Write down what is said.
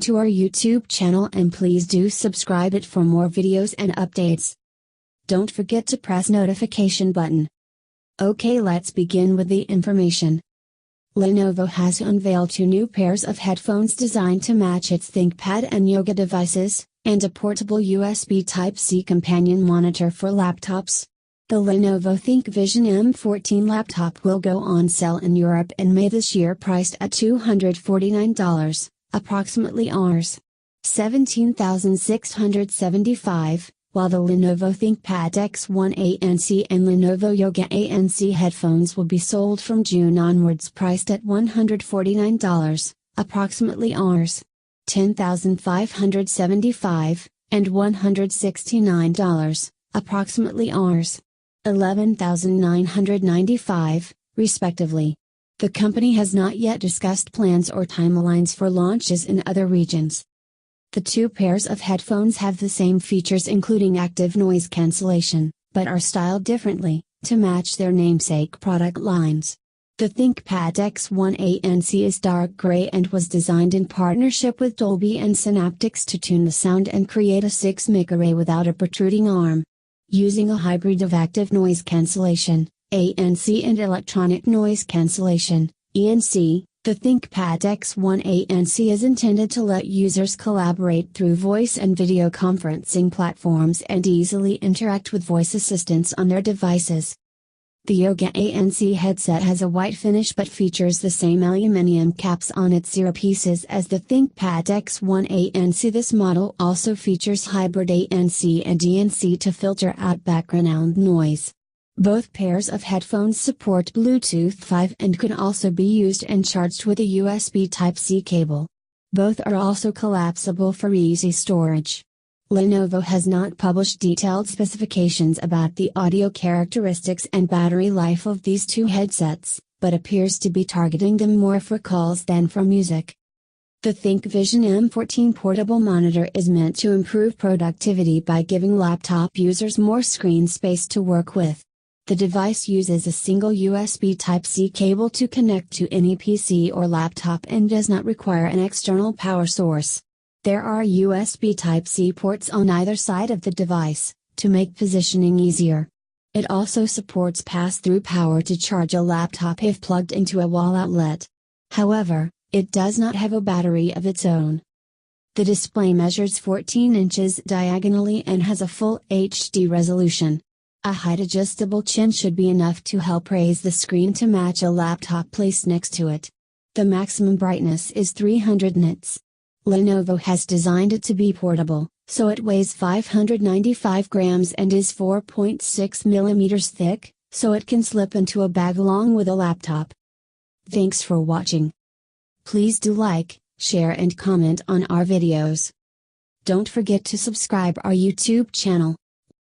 to our YouTube channel and please do subscribe it for more videos and updates. Don't forget to press notification button. Okay, let's begin with the information. Lenovo has unveiled 2 new pairs of headphones designed to match its ThinkPad and Yoga devices, and a portable USB Type-C companion monitor for laptops. The Lenovo ThinkVision M14 laptop will go on sale in Europe in May this year, priced at $249, approximately Rs. 17,675, while the Lenovo ThinkPad X1 ANC and Lenovo Yoga ANC headphones will be sold from June onwards, priced at $149, approximately Rs. 10,575, and $169, approximately Rs. 11,995, respectively. The company has not yet discussed plans or timelines for launches in other regions. The 2 pairs of headphones have the same features, including active noise cancellation, but are styled differently, to match their namesake product lines. The ThinkPad X1 ANC is dark gray and was designed in partnership with Dolby and Synaptics to tune the sound and create a 6-mic array without a protruding arm. Using a hybrid of active noise cancellation, ANC, and electronic noise cancellation, ENC, the ThinkPad X1 ANC is intended to let users collaborate through voice and video conferencing platforms and easily interact with voice assistants on their devices. The Yoga ANC headset has a white finish but features the same aluminum caps on its earpieces as the ThinkPad X1 ANC. This model also features hybrid ANC and ENC to filter out background noise. Both pairs of headphones support Bluetooth 5 and can also be used and charged with a USB Type-C cable. Both are also collapsible for easy storage. Lenovo has not published detailed specifications about the audio characteristics and battery life of these 2 headsets, but appears to be targeting them more for calls than for music. The ThinkVision M14 portable monitor is meant to improve productivity by giving laptop users more screen space to work with. The device uses a single USB Type-C cable to connect to any PC or laptop and does not require an external power source. There are USB Type-C ports on either side of the device, to make positioning easier. It also supports pass-through power to charge a laptop if plugged into a wall outlet. However, it does not have a battery of its own. The display measures 14 inches diagonally and has a full HD resolution. A height-adjustable chin should be enough to help raise the screen to match a laptop placed next to it. The maximum brightness is 300 nits. Lenovo has designed it to be portable, so it weighs 595 grams and is 4.6 millimeters thick, so it can slip into a bag along with a laptop. Thanks for watching. Please do like, share and comment on our videos. Don't forget to subscribe our YouTube channel.